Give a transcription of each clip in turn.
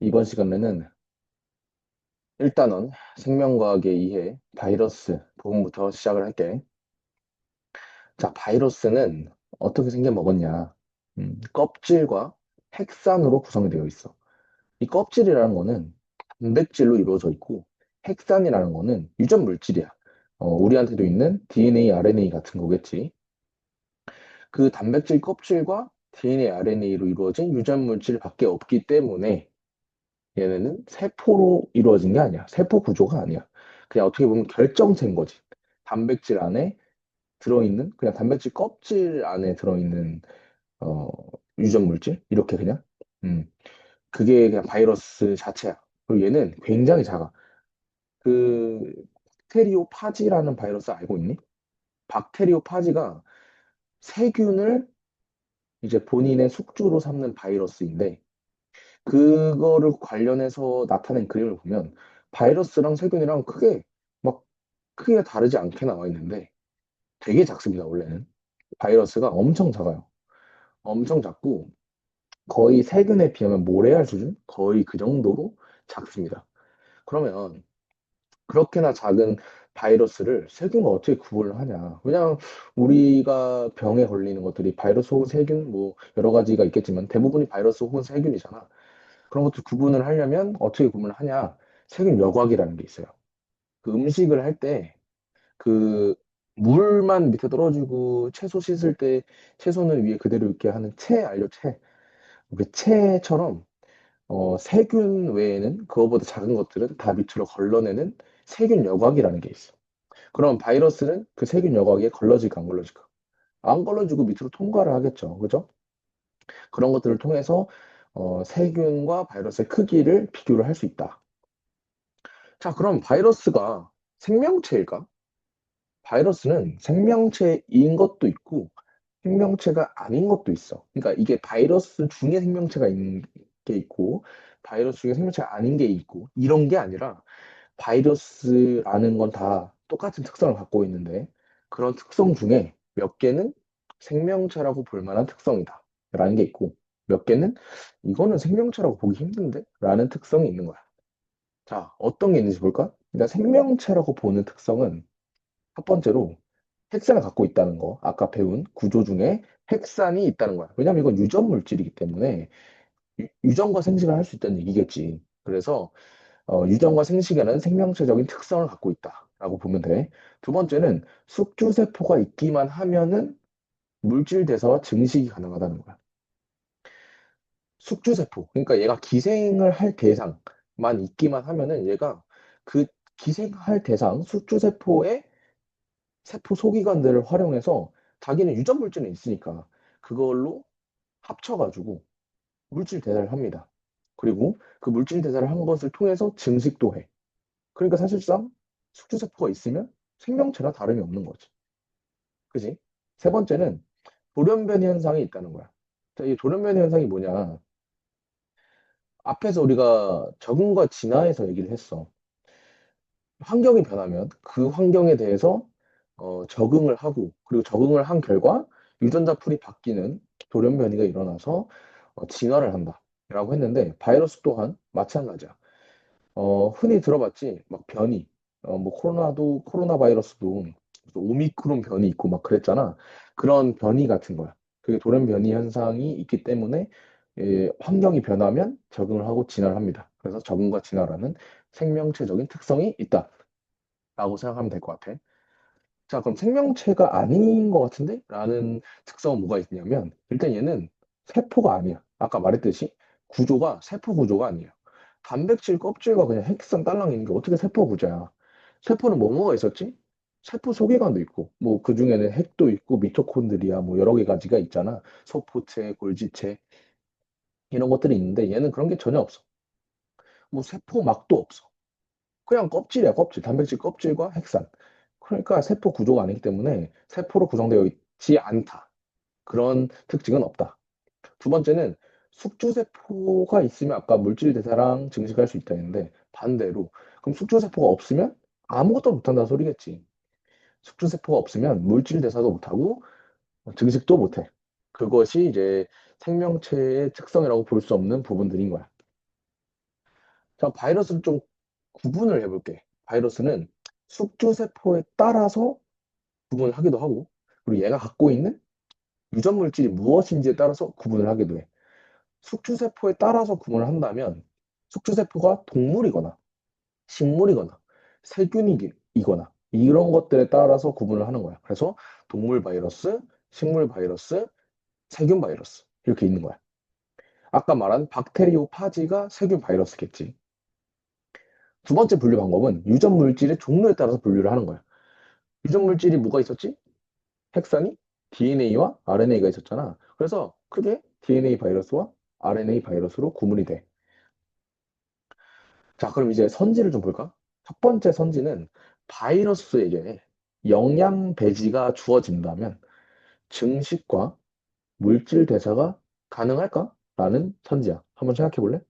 이번 시간에는 일단은 생명과학의 이해, 바이러스 부분부터 시작을 할게. 자, 바이러스는 어떻게 생겨먹었냐? 껍질과 핵산으로 구성이 되어 있어. 이 껍질이라는 거는 단백질로 이루어져 있고, 핵산이라는 거는 유전 물질이야. 우리한테도 있는 DNA, RNA 같은 거겠지. 그 단백질 껍질과 DNA, RNA로 이루어진 유전 물질밖에 없기 때문에 얘네는 세포로 이루어진 게 아니야. 세포 구조가 아니야. 그냥 어떻게 보면 결정체인 거지. 단백질 안에 들어있는, 그냥 단백질 껍질 안에 들어있는, 어, 유전 물질? 이렇게 그냥. 음, 그게 그냥 바이러스 자체야. 그리고 얘는 굉장히 작아. 그, 박테리오파지라는 바이러스 알고 있니? 박테리오파지가 세균을 이제 본인의 숙주로 삼는 바이러스인데, 그거를 관련해서 나타낸 그림을 보면 바이러스랑 세균이랑 막 크게 다르지 않게 나와 있는데 되게 작습니다, 원래는. 바이러스가 엄청 작아요. 엄청 작고 거의 세균에 비하면 모래알 수준? 거의 그 정도로 작습니다. 그러면 그렇게나 작은 바이러스를 세균과 어떻게 구분을 하냐? 그냥 우리가 병에 걸리는 것들이 바이러스 혹은 세균 뭐 여러 가지가 있겠지만 대부분이 바이러스 혹은 세균이잖아. 그런 것들 구분을 하려면 어떻게 구분을 하냐? 세균 여과기라는 게 있어요. 그 음식을 할 때 그 물만 밑에 떨어지고 채소 씻을 때 채소는 위에 그대로 있게 하는 채 알죠? 채. 그 채처럼 세균 외에는 그거보다 작은 것들은 다 밑으로 걸러내는 세균 여과기라는 게 있어. 그럼 바이러스는 그 세균 여과기에 걸러질까 안 걸러질까? 안 걸러지고 밑으로 통과를 하겠죠. 그죠? 그런 것들을 통해서 세균과 바이러스의 크기를 비교를 할 수 있다. 자, 그럼 바이러스가 생명체일까? 바이러스는 생명체인 것도 있고 생명체가 아닌 것도 있어. 그러니까 이게 바이러스 중에 생명체가 있는 게 있고 바이러스 중에 생명체가 아닌 게 있고 이런 게 아니라 바이러스라는 건 다 똑같은 특성을 갖고 있는데 그런 특성 중에 몇 개는 생명체라고 볼 만한 특성이다. 라는 게 있고 몇 개는 이거는 생명체라고 보기 힘든데? 라는 특성이 있는 거야. 자, 어떤 게 있는지 볼까? 일단 생명체라고 보는 특성은 첫 번째로 핵산을 갖고 있다는 거. 아까 배운 구조 중에 핵산이 있다는 거야. 왜냐면 이건 유전 물질이기 때문에 유전과 생식을 할 수 있다는 얘기겠지. 그래서 유전과 생식에는 생명체적인 특성을 갖고 있다라고 보면 돼. 두 번째는 숙주세포가 있기만 하면은 물질 대사와 증식이 가능하다는 거야. 숙주세포. 그러니까 얘가 기생을 할 대상만 있기만 하면은 얘가 그 기생할 대상, 숙주세포의 세포 소기관들을 활용해서 자기는 유전 물질은 있으니까 그걸로 합쳐가지고 물질 대사를 합니다. 그리고 그 물질 대사를 한 것을 통해서 증식도 해. 그러니까 사실상 숙주세포가 있으면 생명체나 다름이 없는 거지. 그지? 세 번째는 돌연변이 현상이 있다는 거야. 자, 이 돌연변이 현상이 뭐냐? 앞에서 우리가 적응과 진화에서 얘기를 했어. 환경이 변하면 그 환경에 대해서 적응을 하고 그리고 적응을 한 결과 유전자 풀이 바뀌는 돌연변이가 일어나서 진화를 한다라고 했는데 바이러스 또한 마찬가지야. 흔히 들어봤지 막 변이 뭐 코로나 바이러스도 무슨 오미크론 변이 있고 막 그랬잖아. 그런 변이 같은 거야. 그게 돌연변이 현상이 있기 때문에 환경이 변하면 적응을 하고 진화를 합니다. 그래서 적응과 진화라는 생명체적인 특성이 있다. 라고 생각하면 될 것 같아. 자, 그럼 생명체가 아닌 것 같은데? 라는 특성은 뭐가 있냐면, 일단 얘는 세포가 아니야. 아까 말했듯이 구조가 세포 구조가 아니에요. 단백질 껍질과 그냥 핵산 딸랑 있는 게 어떻게 세포 구조야? 세포는 뭐가 있었지? 세포 소개관도 있고, 뭐 그 중에는 핵도 있고, 미토콘드리아 뭐 여러 개 가지가 있잖아. 소포체, 골지체 이런 것들이 있는데 얘는 그런 게 전혀 없어. 뭐 세포막도 없어. 그냥 껍질이야, 껍질. 단백질 껍질과 핵산. 그러니까 세포 구조가 아니기 때문에 세포로 구성되어 있지 않다. 그런 특징은 없다. 두 번째는 숙주세포가 있으면 아까 물질 대사랑 증식할 수 있다 했는데 반대로 그럼 숙주세포가 없으면 아무것도 못한다는 소리겠지. 숙주세포가 없으면 물질 대사도 못하고 증식도 못해. 그것이 이제 생명체의 특성이라고 볼 수 없는 부분들인 거야. 자, 바이러스를 좀 구분을 해볼게. 바이러스는 숙주세포에 따라서 구분하기도 하고, 그리고 얘가 갖고 있는 유전 물질이 무엇인지에 따라서 구분을 하기도 해. 숙주세포에 따라서 구분을 한다면, 숙주세포가 동물이거나, 식물이거나, 세균이거나, 이런 것들에 따라서 구분을 하는 거야. 그래서 동물 바이러스, 식물 바이러스, 세균 바이러스. 이렇게 있는 거야. 아까 말한 박테리오 파지가 세균 바이러스겠지. 두 번째 분류 방법은 유전 물질의 종류에 따라서 분류를 하는 거야. 유전 물질이 뭐가 있었지? 핵산이 DNA와 RNA가 있었잖아. 그래서 크게 DNA 바이러스와 RNA 바이러스로 구분이 돼. 자, 그럼 이제 선지를 좀 볼까? 첫 번째 선지는 바이러스에게 영양 배지가 주어진다면 증식과 물질 대사가 가능할까? 라는 선지야. 한번 생각해 볼래?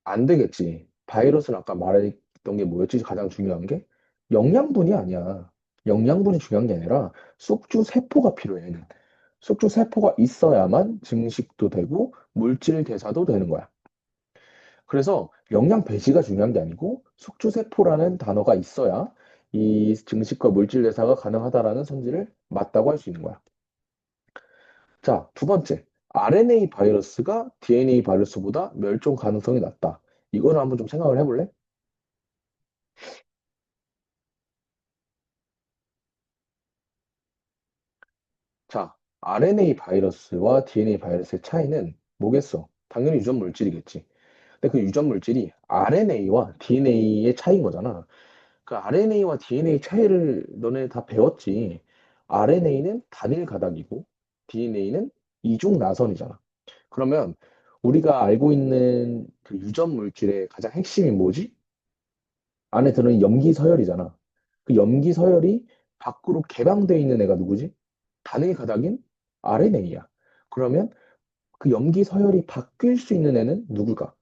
안 되겠지. 바이러스는 아까 말했던 게 뭐였지? 가장 중요한 게 영양분이 아니야. 영양분이 중요한 게 아니라 숙주 세포가 필요해. 얘는. 숙주 세포가 있어야만 증식도 되고 물질 대사도 되는 거야. 그래서 영양 배지가 중요한 게 아니고 숙주 세포라는 단어가 있어야 이 증식과 물질 대사가 가능하다라는 성질을 맞다고 할 수 있는 거야. 자, 두 번째. RNA 바이러스가 DNA 바이러스보다 멸종 가능성이 낮다. 이거를 한번 좀 생각을 해볼래? 자, RNA 바이러스와 DNA 바이러스의 차이는 뭐겠어? 당연히 유전 물질이겠지. 근데 그 유전 물질이 RNA와 DNA의 차이인 거잖아. 그 RNA와 DNA 차이를 너네 다 배웠지. RNA는 단일 가닥이고 DNA는 이중 나선이잖아. 그러면 우리가 알고 있는 그 유전 물질의 가장 핵심이 뭐지? 안에 들어있는 염기 서열이잖아. 그 염기 서열이 밖으로 개방되어 있는 애가 누구지? 단일 가닥인 RNA야. 그러면 그 염기 서열이 바뀔 수 있는 애는 누굴까?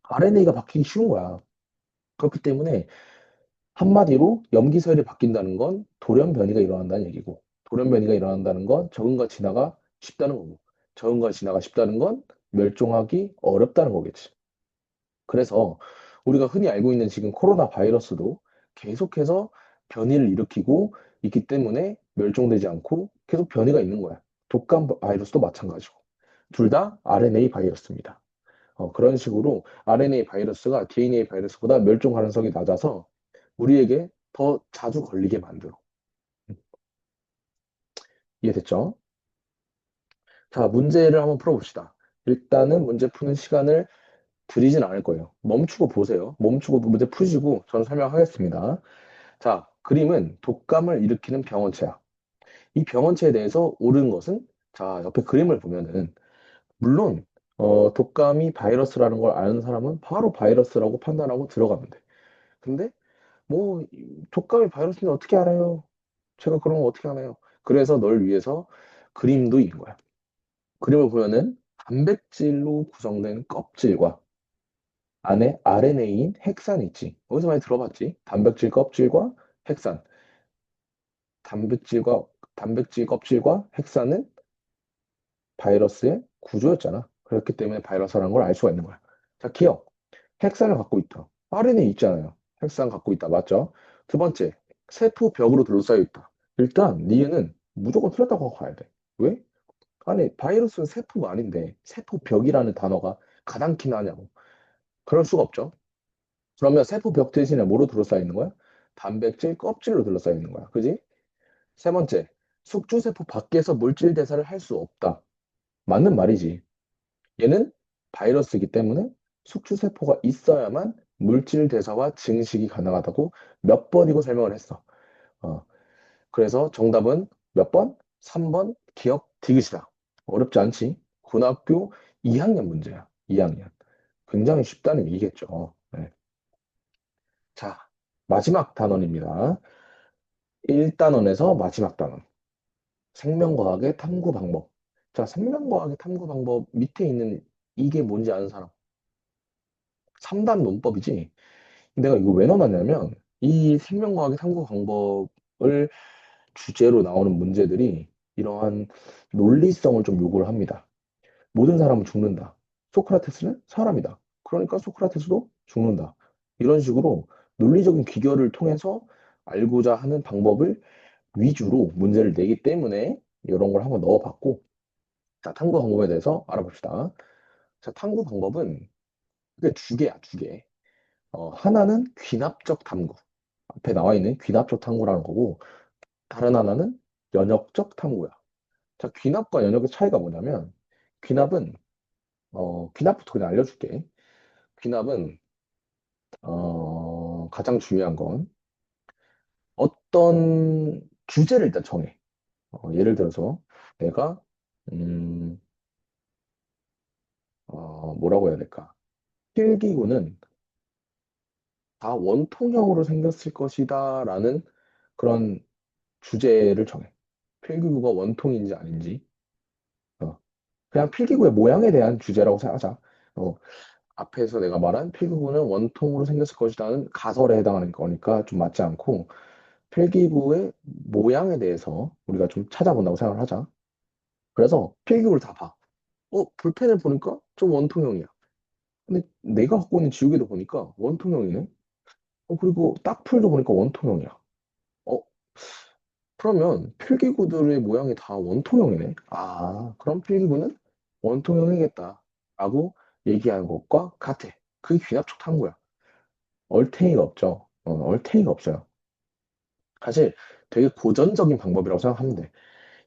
RNA가 바뀌기 쉬운 거야. 그렇기 때문에 한마디로 염기 서열이 바뀐다는 건 돌연 변이가 일어난다는 얘기고, 돌연 변이가 일어난다는 건 적응과 진화가 쉽다는 거고, 적응과 진화가 쉽다는 건 멸종하기 어렵다는 거겠지. 그래서 우리가 흔히 알고 있는 지금 코로나 바이러스도 계속해서 변이를 일으키고 있기 때문에 멸종되지 않고 계속 변이가 있는 거야. 독감 바이러스도 마찬가지고. 둘 다 RNA 바이러스입니다. 그런 식으로 RNA 바이러스가 DNA 바이러스보다 멸종 가능성이 낮아서 우리에게 더 자주 걸리게 만들어. 이해됐죠? 자, 문제를 한번 풀어봅시다. 일단은 문제 푸는 시간을 드리진 않을 거예요. 멈추고 보세요. 멈추고 문제 푸시고 저는 설명하겠습니다. 자, 그림은 독감을 일으키는 병원체야. 이 병원체에 대해서 옳은 것은 자, 옆에 그림을 보면은 물론 독감이 바이러스라는 걸 아는 사람은 바로 바이러스라고 판단하고 들어가면 돼. 근데 뭐 독감이 바이러스인지 어떻게 알아요? 제가 그런 거 어떻게 알아요? 그래서 널 위해서 그림도 있는 거야. 그림을 보면은 단백질로 구성된 껍질과 안에 RNA인 핵산이 있지. 어디서 많이 들어봤지? 단백질 껍질과 핵산. 단백질과 단백질 껍질과 핵산은 바이러스의 구조였잖아. 그렇기 때문에 바이러스라는 걸 알 수가 있는 거야. 자, 기억. 핵산을 갖고 있다. RNA 있잖아요. 핵산 갖고 있다. 맞죠? 두 번째, 세포 벽으로 둘러싸여 있다. 일단 니은은 무조건 틀렸다고 하고 가야 돼. 왜? 아니, 바이러스는 세포가 아닌데 세포 벽이라는 단어가 가당키 나냐고. 그럴 수가 없죠. 그러면 세포 벽 대신에 뭐로 둘러싸여 있는 거야? 단백질 껍질로 둘러싸여 있는 거야. 그지? 세 번째, 숙주세포 밖에서 물질 대사를 할 수 없다. 맞는 말이지. 얘는 바이러스이기 때문에 숙주세포가 있어야만 물질 대사와 증식이 가능하다고 몇 번이고 설명을 했어. 어, 그래서 정답은 몇 번? 3번 기억 디귿이다. 어렵지 않지? 고등학교 2학년 문제야. 2학년. 굉장히 쉽다는 얘기겠죠. 네. 자, 마지막 단원입니다. 1단원에서 마지막 단원. 생명과학의 탐구 방법. 자, 생명과학의 탐구 방법 밑에 있는 이게 뭔지 아는 사람. 3단 논법이지. 내가 이거 왜 넣어놨냐면, 이 생명과학의 탐구 방법을 주제로 나오는 문제들이 이러한 논리성을 좀 요구를 합니다. 모든 사람은 죽는다. 소크라테스는 사람이다. 그러니까 소크라테스도 죽는다. 이런 식으로 논리적인 귀결을 통해서 알고자 하는 방법을 위주로 문제를 내기 때문에 이런 걸 한번 넣어봤고, 자, 탐구 방법에 대해서 알아봅시다. 자, 탐구 방법은 그게 두 개야, 두 개. 하나는 귀납적 탐구. 앞에 나와 있는 귀납적 탐구라는 거고, 다른 하나는 연역적 탐구야. 자, 귀납과 연역의 차이가 뭐냐면, 귀납은, 귀납부터 그냥 알려줄게. 귀납은, 가장 중요한 건 어떤 주제를 일단 정해. 예를 들어서 내가, 음, 뭐라고 해야 될까? 필기구는 다 원통형으로 생겼을 것이다 라는 그런 주제를 정해. 필기구가 원통인지 아닌지. 어, 그냥 필기구의 모양에 대한 주제라고 생각하자. 어, 앞에서 내가 말한 필기구는 원통으로 생겼을 것이라는 가설에 해당하는 거니까 좀 맞지 않고 필기구의 모양에 대해서 우리가 좀 찾아본다고 생각을 하자. 그래서 필기구를 다 봐. 볼펜을 보니까 좀 원통형이야. 근데 내가 갖고 있는 지우개도 보니까 원통형이네. 그리고 딱풀도 보니까 원통형이야. 어, 그러면 필기구들의 모양이 다 원통형이네. 아, 그럼 필기구는 원통형이겠다. 라고 얘기하는 것과 같아. 그게 귀납적 탐구야. 얼탱이가 없죠. 얼탱이가 없어요. 사실 되게 고전적인 방법이라고 생각하면 돼.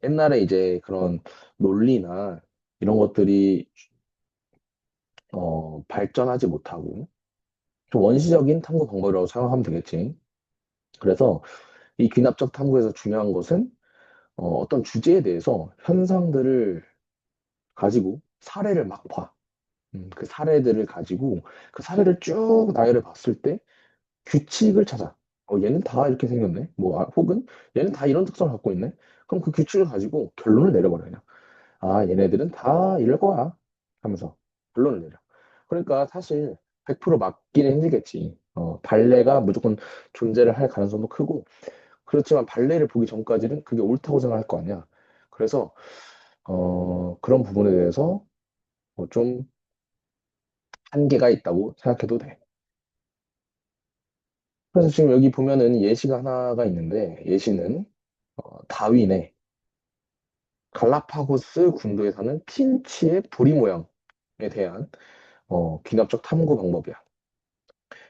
옛날에 이제 그런 논리나 이런 것들이 발전하지 못하고 좀 원시적인 탐구 방법이라고 생각하면 되겠지. 그래서 이 귀납적 탐구에서 중요한 것은 어떤 주제에 대해서 현상들을 가지고 사례를 막 봐. 그 사례들을 가지고 그 사례를 쭉 나열해 봤을 때 규칙을 찾아. 얘는 다 이렇게 생겼네. 뭐, 혹은 얘는 다 이런 특성을 갖고 있네. 그럼 그 규칙을 가지고 결론을 내려버려, 그냥. 아, 얘네들은 다 이럴 거야. 하면서 결론을 내려. 그러니까 사실 100% 맞기는 힘들겠지. 발레가 무조건 존재를 할 가능성도 크고, 그렇지만 발레를 보기 전까지는 그게 옳다고 생각할 거 아니야. 그래서, 그런 부분에 대해서 좀 한계가 있다고 생각해도 돼. 그래서 지금 여기 보면은 예시가 하나가 있는데, 예시는 다윈의 갈라파고스 군도에 사는 핀치의 부리 모양에 대한 귀납적 탐구 방법이야.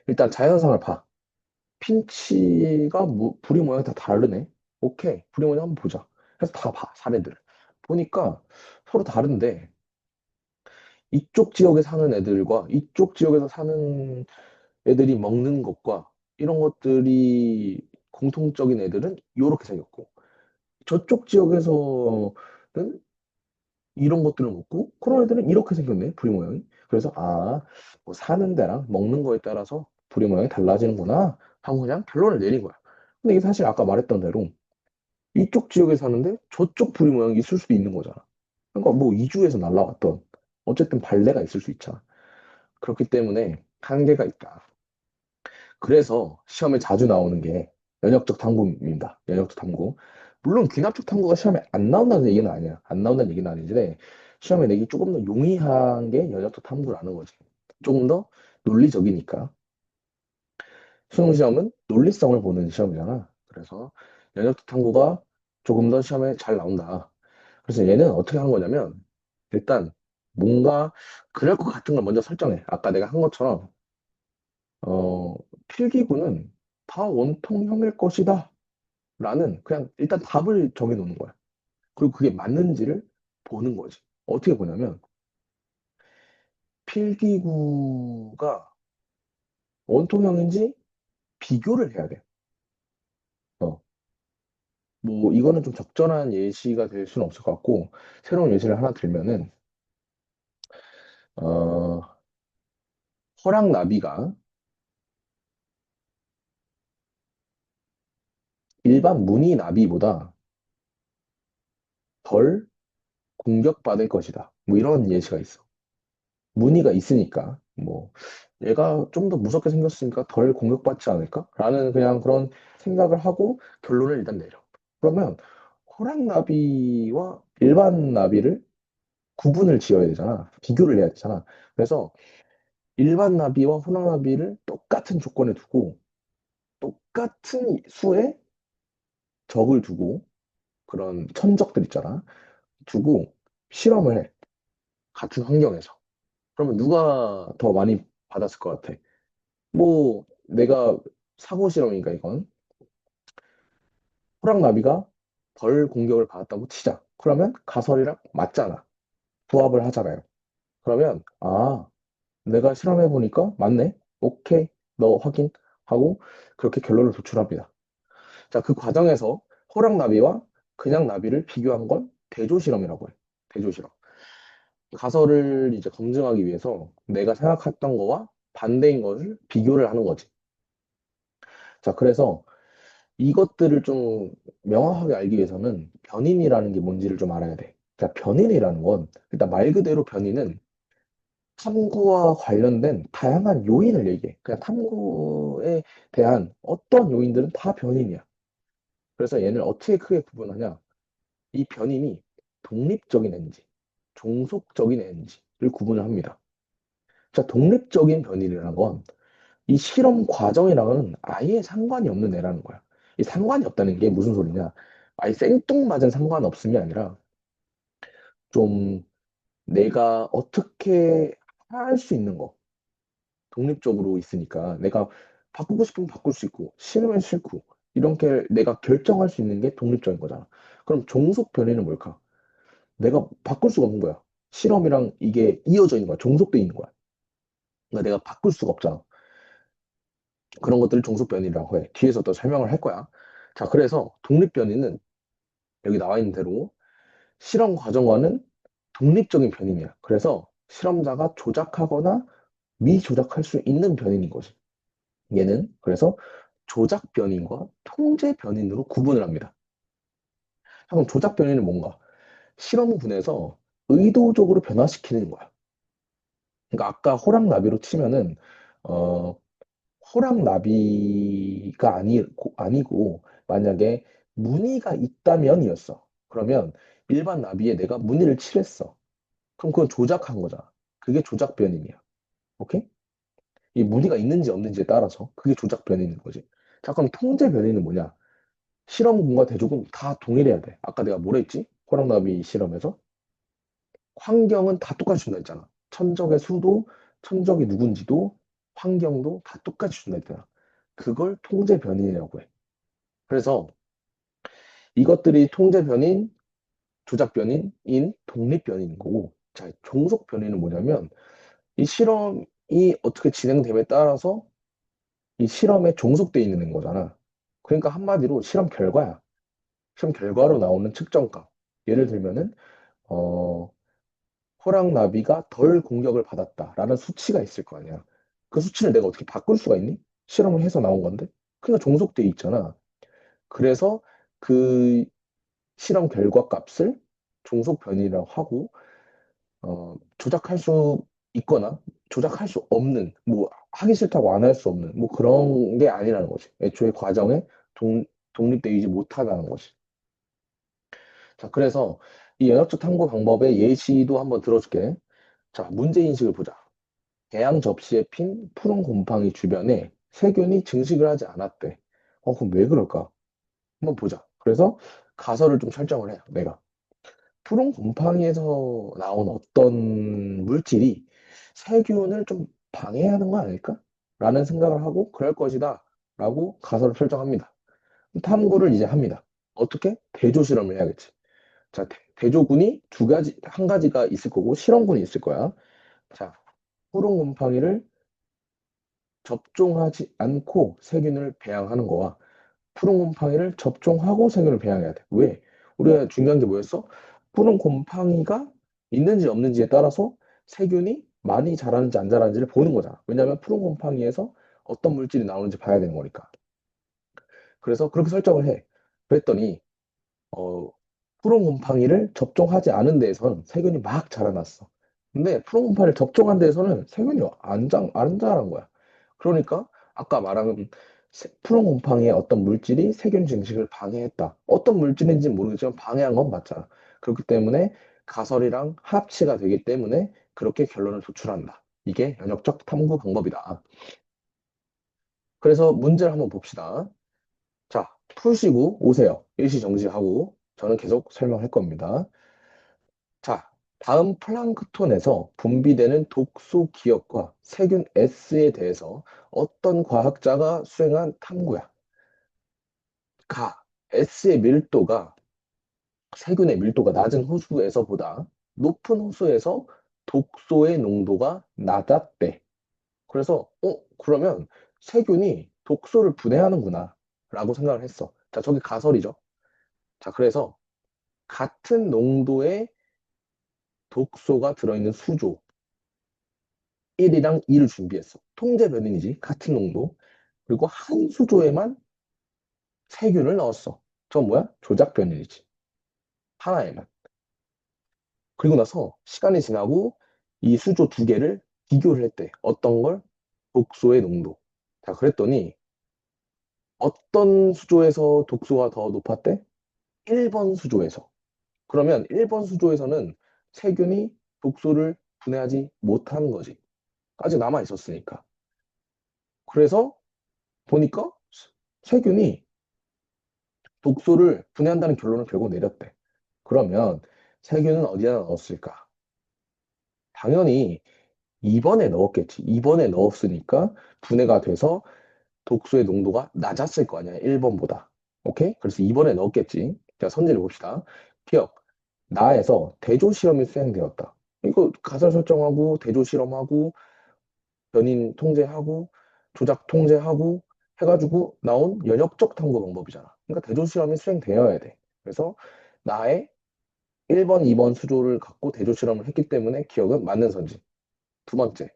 일단 자연상을 봐. 핀치가 부리 모양이 다 다르네. 오케이, 부리 모양 한번 보자. 그래서 다 봐, 사례들을. 보니까 서로 다른데, 이쪽 지역에 사는 애들과 이쪽 지역에서 사는 애들이 먹는 것과 이런 것들이 공통적인 애들은 이렇게 생겼고, 저쪽 지역에서는 이런 것들을 먹고 그런 애들은 이렇게 생겼네, 부리 모양이. 그래서 뭐 사는 데랑 먹는 거에 따라서 부리 모양이 달라지는구나 하고 그냥 결론을 내린 거야. 근데 이게 사실 아까 말했던 대로 이쪽 지역에 사는데 저쪽 부리 모양이 있을 수도 있는 거잖아. 그러니까 뭐 이주에서 날라왔던 어쨌든 발레가 있을 수 있잖아. 그렇기 때문에 한계가 있다. 그래서 시험에 자주 나오는 게 연역적 탐구입니다. 연역적 탐구. 물론 귀납적 탐구가 시험에 안 나온다는 얘기는 아니야. 안 나온다는 얘기는 아닌데 시험에 내기 조금 더 용이한 게 연역적 탐구라는 거지. 조금 더 논리적이니까. 수능 시험은 논리성을 보는 시험이잖아. 그래서 연역적 탐구가 조금 더 시험에 잘 나온다. 그래서 얘는 어떻게 하는 거냐면 일단 뭔가 그럴 것 같은 걸 먼저 설정해. 아까 내가 한 것처럼 어, 필기구는 다 원통형일 것이다. 라는 그냥 일단 답을 정해 놓는 거야. 그리고 그게 맞는지를 보는 거지. 어떻게 보냐면 필기구가 원통형인지 비교를 해야 돼. 어, 뭐 이거는 좀 적절한 예시가 될 수는 없을 것 같고 새로운 예시를 하나 들면은 어, 허랑나비가 일반 무늬나비보다 덜 공격받을 것이다. 뭐 이런 예시가 있어. 무늬가 있으니까 뭐 얘가 좀 더 무섭게 생겼으니까 덜 공격받지 않을까? 라는 그냥 그런 생각을 하고 결론을 일단 내려. 그러면 호랑나비와 일반 나비를 구분을 지어야 되잖아. 비교를 해야 되잖아. 그래서 일반 나비와 호랑나비를 똑같은 조건에 두고 똑같은 수의 적을 두고 그런 천적들 있잖아. 두고 실험을 해. 같은 환경에서. 그러면 누가 더 많이 받았을 것 같아? 뭐 내가 사고 실험이니까 이건 호랑나비가 덜 공격을 받았다고 치자. 그러면 가설이랑 맞잖아. 부합을 하잖아요. 그러면 내가 실험해 보니까 맞네. 오케이. 너 확인하고 그렇게 결론을 도출합니다. 자, 그 과정에서 호랑나비와 그냥 나비를 비교한 건 대조 실험이라고 해. 대조 실험. 가설을 이제 검증하기 위해서 내가 생각했던 거와 반대인 것을 비교를 하는 거지. 자, 그래서 이것들을 좀 명확하게 알기 위해서는 변인이라는 게 뭔지를 좀 알아야 돼. 자, 변인이라는 건 일단 말 그대로 변인은 탐구와 관련된 다양한 요인을 얘기해. 그냥 탐구에 대한 어떤 요인들은 다 변인이야. 그래서 얘를 어떻게 크게 구분하냐? 이 변인이 독립적인 애인지, 종속적인 애인지를 구분을 합니다. 자, 독립적인 변인이라는 건 이 실험 과정이랑은 아예 상관이 없는 애라는 거야. 이 상관이 없다는 게 무슨 소리냐? 아예 생뚱맞은 상관없음이 아니라 좀 내가 어떻게 할 수 있는 거, 독립적으로 있으니까 내가 바꾸고 싶으면 바꿀 수 있고 싫으면 싫고 이렇게 내가 결정할 수 있는 게 독립적인 거잖아. 그럼 종속 변이는 뭘까? 내가 바꿀 수가 없는 거야. 실험이랑 이게 이어져 있는 거야. 종속돼 있는 거야. 그러니까 내가 바꿀 수가 없잖아. 그런 것들을 종속 변이라고 해. 뒤에서 또 설명을 할 거야. 자, 그래서 독립 변이는 여기 나와 있는 대로 실험 과정과는 독립적인 변이야. 그래서 실험자가 조작하거나 미조작할 수 있는 변인인 거지. 얘는 그래서 조작 변인과 통제 변인으로 구분을 합니다. 그럼 조작 변인은 뭔가? 실험군에서 의도적으로 변화시키는 거야. 그러니까 아까 호랑나비로 치면은 어, 호랑나비가 아니고 만약에 무늬가 있다면이었어. 그러면 일반 나비에 내가 무늬를 칠했어. 그럼 그건 조작한 거잖아. 그게 조작 변인이야. 오케이? 이 무늬가 있는지 없는지에 따라서 그게 조작 변인인 거지. 자, 그럼 통제 변인은 뭐냐? 실험군과 대조군 다 동일해야 돼. 아까 내가 뭐라 했지? 호랑나비 실험에서 환경은 다 똑같이 준다 했잖아. 천적의 수도, 천적이 누군지도, 환경도 다 똑같이 준다 했잖아. 그걸 통제 변인이라고 해. 그래서 이것들이 통제 변인, 조작 변인인 독립 변인인 거고, 자, 종속 변인은 뭐냐면 이 실험이 어떻게 진행됨에 따라서 이 실험에 종속돼 있는 거잖아. 그러니까 한마디로 실험 결과야. 실험 결과로 나오는 측정값. 예를 들면은 어, 호랑나비가 덜 공격을 받았다라는 수치가 있을 거 아니야. 그 수치를 내가 어떻게 바꿀 수가 있니? 실험을 해서 나온 건데. 그러니까 종속돼 있잖아. 그래서 그 실험 결과 값을 종속 변이라고 하고 조작할 수 있거나 조작할 수 없는 뭐 하기 싫다고 안 할 수 없는 뭐 그런 게 아니라는 거지. 애초에 과정에 독립되지 못하다는 거지. 자, 그래서 이 연역적 탐구 방법의 예시도 한번 들어줄게. 자, 문제인식을 보자. 개양 접시에 핀 푸른 곰팡이 주변에 세균이 증식을 하지 않았대. 그럼 왜 그럴까? 한번 보자. 그래서 가설을 좀 설정을 해, 내가. 푸른 곰팡이에서 나온 어떤 물질이 세균을 좀 방해하는 거 아닐까? 라는 생각을 하고 그럴 것이다. 라고 가설을 설정합니다. 탐구를 이제 합니다. 어떻게? 대조 실험을 해야겠지. 자, 대조군이 두 가지, 한 가지가 있을 거고 실험군이 있을 거야. 자, 푸른 곰팡이를 접종하지 않고 세균을 배양하는 거와 푸른 곰팡이를 접종하고 세균을 배양해야 돼. 왜? 우리가 중요한 게 뭐였어? 푸른 곰팡이가 있는지 없는지에 따라서 세균이 많이 자라는지 안 자라는지를 보는 거잖아. 왜냐하면 푸른 곰팡이에서 어떤 물질이 나오는지 봐야 되는 거니까. 그래서 그렇게 설정을 해. 그랬더니 어, 푸른 곰팡이를 접종하지 않은 데에서는 세균이 막 자라났어. 근데 푸른 곰팡이를 접종한 데에서는 세균이 안 자란 거야. 그러니까 아까 말한 푸른 곰팡이에 어떤 물질이 세균 증식을 방해했다. 어떤 물질인지 모르겠지만 방해한 건 맞잖아. 그렇기 때문에 가설이랑 합치가 되기 때문에 그렇게 결론을 도출한다. 이게 연역적 탐구 방법이다. 그래서 문제를 한번 봅시다. 자, 푸시고 오세요. 일시 정지하고 저는 계속 설명할 겁니다. 자, 다음 플랑크톤에서 분비되는 독소 기억과 세균 S에 대해서 어떤 과학자가 수행한 탐구야? 가, S의 밀도가 세균의 밀도가 낮은 호수에서보다 높은 호수에서 독소의 농도가 낮았대. 그래서 그러면 세균이 독소를 분해하는구나 라고 생각을 했어. 자, 저게 가설이죠. 자, 그래서 같은 농도의 독소가 들어있는 수조 1이랑 2를 준비했어. 통제 변인이지. 같은 농도. 그리고 한 수조에만 세균을 넣었어. 저 뭐야? 조작 변인이지. 하나에만. 그리고 나서 시간이 지나고 이 수조 두 개를 비교를 했대. 어떤 걸? 독소의 농도. 자, 그랬더니 어떤 수조에서 독소가 더 높았대? 1번 수조에서. 그러면 1번 수조에서는 세균이 독소를 분해하지 못하는 거지. 아직 남아 있었으니까. 그래서 보니까 세균이 독소를 분해한다는 결론을 결국 내렸대. 그러면 세균은 어디다 넣었을까? 당연히 2번에 넣었겠지. 2번에 넣었으니까 분해가 돼서 독소의 농도가 낮았을 거 아니야. 1번보다. 오케이? 그래서 2번에 넣었겠지. 자, 선지를 봅시다. 기억. 나에서 대조 실험이 수행되었다. 이거 가설 설정하고 대조 실험하고 변인 통제하고 조작 통제하고 해가지고 나온 연역적 탐구 방법이잖아. 그러니까 대조 실험이 수행되어야 돼. 그래서 나의 1번, 2번 수조를 갖고 대조 실험을 했기 때문에 기억은 맞는 선지. 두 번째,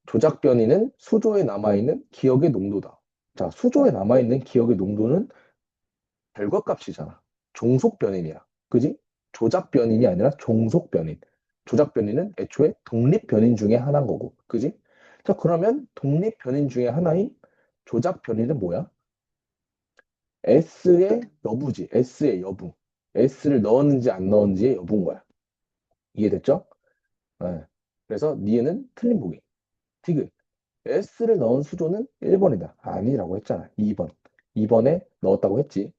조작 변이는 수조에 남아있는 기억의 농도다. 자, 수조에 남아있는 기억의 농도는 결과값이잖아. 종속 변인이야. 그지? 조작 변인이 아니라 종속 변인. 조작 변인은 애초에 독립 변인 중에 하나인 거고. 그지? 자, 그러면 독립 변인 중에 하나인 조작 변인은 뭐야? S의 여부지. S의 여부. S를 넣었는지 안 넣었는지의 여부인 거야. 이해됐죠? 네. 그래서 니은은 틀린 보기. 디귿. S를 넣은 수조는 1번이다. 아니라고 했잖아. 2번. 2번에 넣었다고 했지.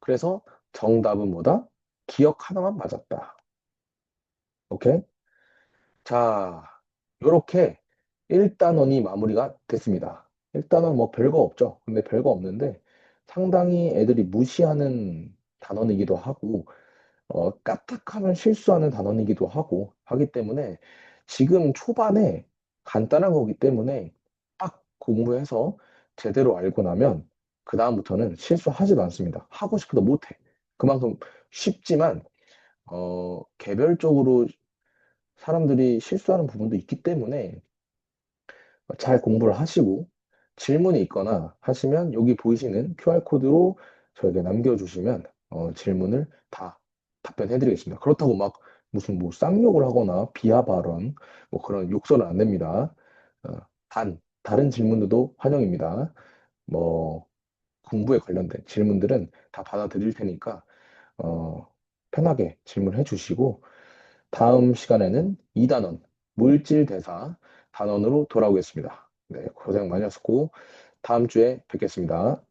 그래서 정답은 뭐다? 기억 하나만 맞았다. 오케이? 자, 요렇게 1단원이 마무리가 됐습니다. 1단원 뭐 별거 없죠. 근데 별거 없는데 상당히 애들이 무시하는 단원이기도 하고 까딱하면 실수하는 단원이기도 하고 하기 때문에 지금 초반에 간단한 거기 때문에 딱 공부해서 제대로 알고 나면 그다음부터는 실수하지도 않습니다. 하고 싶어도 못해. 그만큼 쉽지만 개별적으로 사람들이 실수하는 부분도 있기 때문에 잘 공부를 하시고 질문이 있거나 하시면 여기 보이시는 QR코드로 저에게 남겨주시면 질문을 다 답변해 드리겠습니다. 그렇다고 막 무슨 뭐 쌍욕을 하거나 비하 발언 뭐 그런 욕설은 안 됩니다. 어, 다른 질문들도 환영입니다. 뭐 공부에 관련된 질문들은 다 받아드릴 테니까 어, 편하게 질문해 주시고 다음 시간에는 2단원 물질 대사 단원으로 돌아오겠습니다. 네, 고생 많이 하셨고 다음 주에 뵙겠습니다.